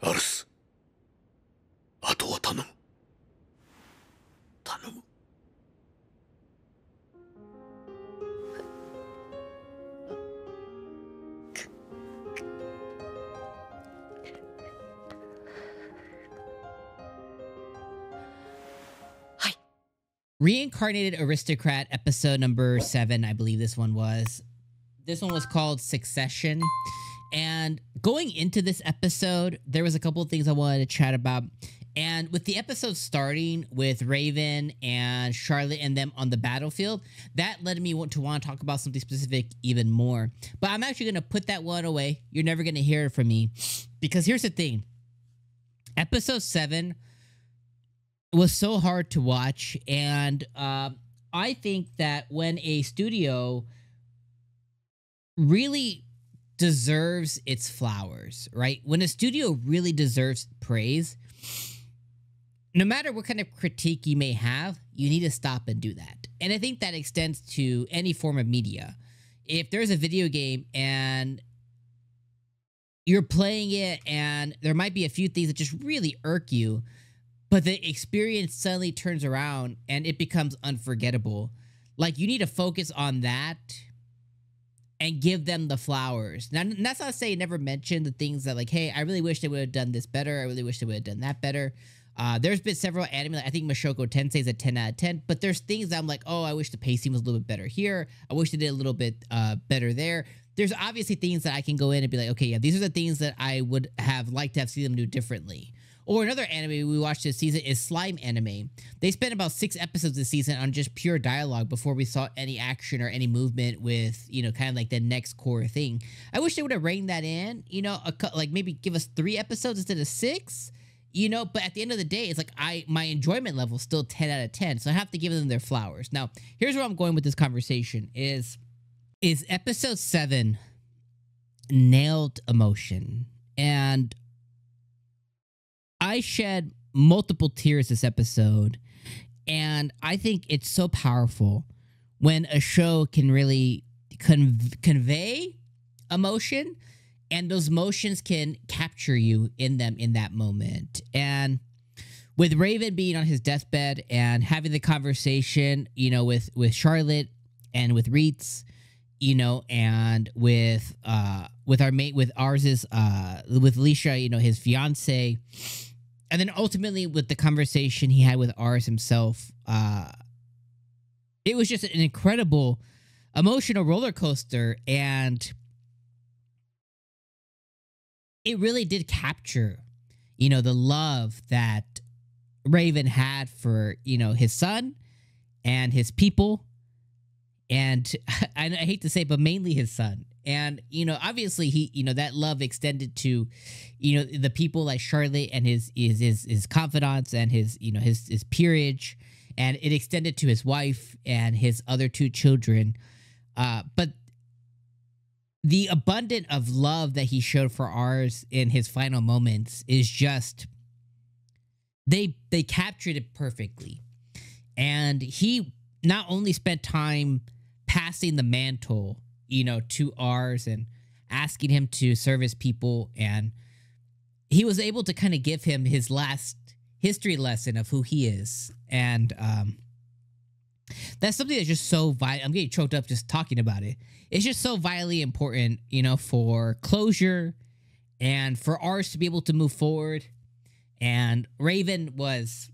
アルス、あとは頼む。頼む。はい。Reincarnated Aristocrat, episode number 7, I believe this one was. This one was called Succession. And going into this episode, there was a couple of things I wanted to chat about. And with the episode starting with Raven and Charlotte and them on the battlefield, that led me to want to talk about something specific even more. But I'm actually going to put that one away. You're never going to hear it from me. Because here's the thing. Episode 7 was so hard to watch. And I think that when a studio really deserves its flowers, right? When a studio really deserves praise, no matter what kind of critique you may have, you need to stop and do that. And I think that extends to any form of media. If there's a video game and you're playing it and there might be a few things that just really irk you, but the experience suddenly turns around and it becomes unforgettable, like you need to focus on that and give them the flowers. Now, that's not to say never mention the things that, like, hey, I really wish they would have done this better. I really wish they would have done that better. There's been several anime, like I think Mashoko Tensei is a 10 out of 10, but there's things that I'm like, oh, I wish the pacing was a little bit better here. I wish they did a little bit better there. There's obviously things that I can go in and be like, okay, yeah, these are the things that I would have liked to have seen them do differently. Or another anime we watched this season is Slime Anime. They spent about 6 episodes this season on just pure dialogue before we saw any action or any movement with, you know, kind of like the next core thing. I wish they would have reined that in, you know, like maybe give us 3 episodes instead of 6, you know, but at the end of the day, it's like my enjoyment level is still 10 out of 10, so I have to give them their flowers. Now, here's where I'm going with this conversation is episode 7 nailed emotion. And I shed multiple tears this episode, and I think it's so powerful when a show can really convey emotion, and those emotions can capture you in them in that moment. And with Raven being on his deathbed and having the conversation, you know, with Charlotte and with Reitz, you know, and with our mate, with Ars's with Alicia, you know, his fiance. And then ultimately with the conversation he had with Ars himself, it was just an incredible emotional roller coaster. And it really did capture, you know, the love that Raven had for, you know, his son and his people. And I hate to say, but mainly his son. And, you know, obviously he, you know, that love extended to, you know, the people like Charlotte and his confidants and his, you know, his peerage, and it extended to his wife and his other 2 children. But the abundance of love that he showed for Ars in his final moments is just, they captured it perfectly. And he not only spent time passing the mantle, you know, to Ars and asking him to serve his people, and he was able to kind of give him his last history lesson of who he is. And that's something that's just so vital. I'm getting choked up just talking about it. It's just so vitally important, you know, for closure and for Ars to be able to move forward. And Raven was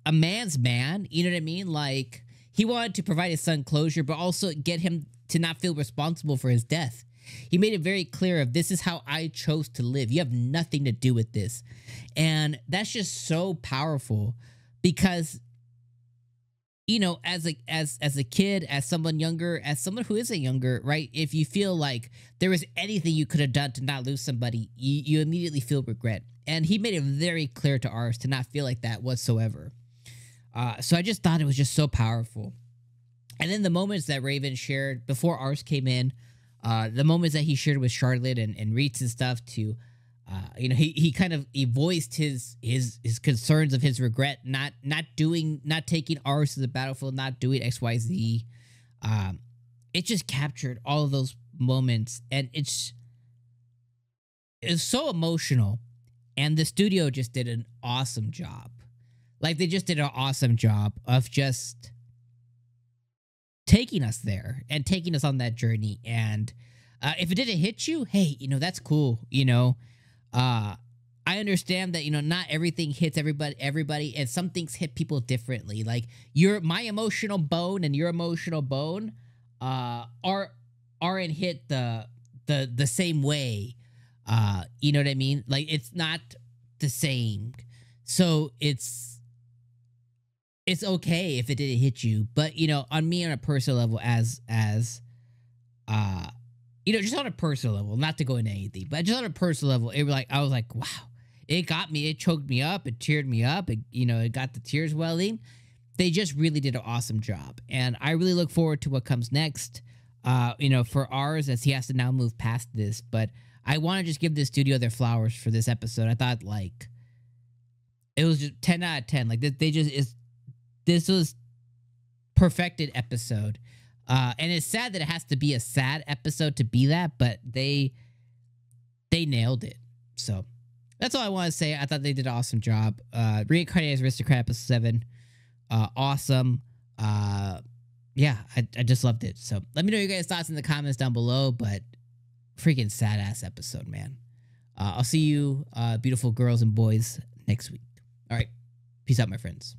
a man's man, you know what I mean? Like, he wanted to provide his son closure, but also get him to not feel responsible for his death. He made it very clear of, this is how I chose to live. You have nothing to do with this. And that's just so powerful because, you know, as a kid, as someone younger, as someone who isn't younger, right? If you feel like there was anything you could have done to not lose somebody, you immediately feel regret. And he made it very clear to Ars to not feel like that whatsoever. So I just thought it was just so powerful. And then the moments that Raven shared before Ars came in, the moments that he shared with Charlotte and Reitz and stuff to, you know, he kind of voiced his concerns of his regret, not taking Ars to the battlefield, not doing XYZ. It just captured all of those moments, and is so emotional, and the studio just did an awesome job. Like they just did an awesome job of just taking us there and taking us on that journey. And if it didn't hit you, hey, that's cool. I understand that not everything hits everybody, and some things hit people differently. Like my emotional bone and your emotional bone aren't hit the same way. You know what I mean? Like it's not the same. So it's okay if it didn't hit you. But on me, on a personal level, as just on a personal level, not to go into anything, but just on a personal level, I was like, wow, it got me, it choked me up, it teared me up, it got the tears welling. They just really did an awesome job, and I really look forward to what comes next. For ours, as he has to now move past this, but I want to just give this studio their flowers for this episode. I thought like it was just 10 out of 10. Like this was perfected episode. And it's sad that it has to be a sad episode to be that, but they nailed it. So that's all I want to say. I thought they did an awesome job. Reincarnated as Aristocrat episode 7. Awesome. Yeah, I just loved it. So let me know your guys' thoughts in the comments down below, but freaking sad ass episode, man. I'll see you, beautiful girls and boys, next week. All right. Peace out, my friends.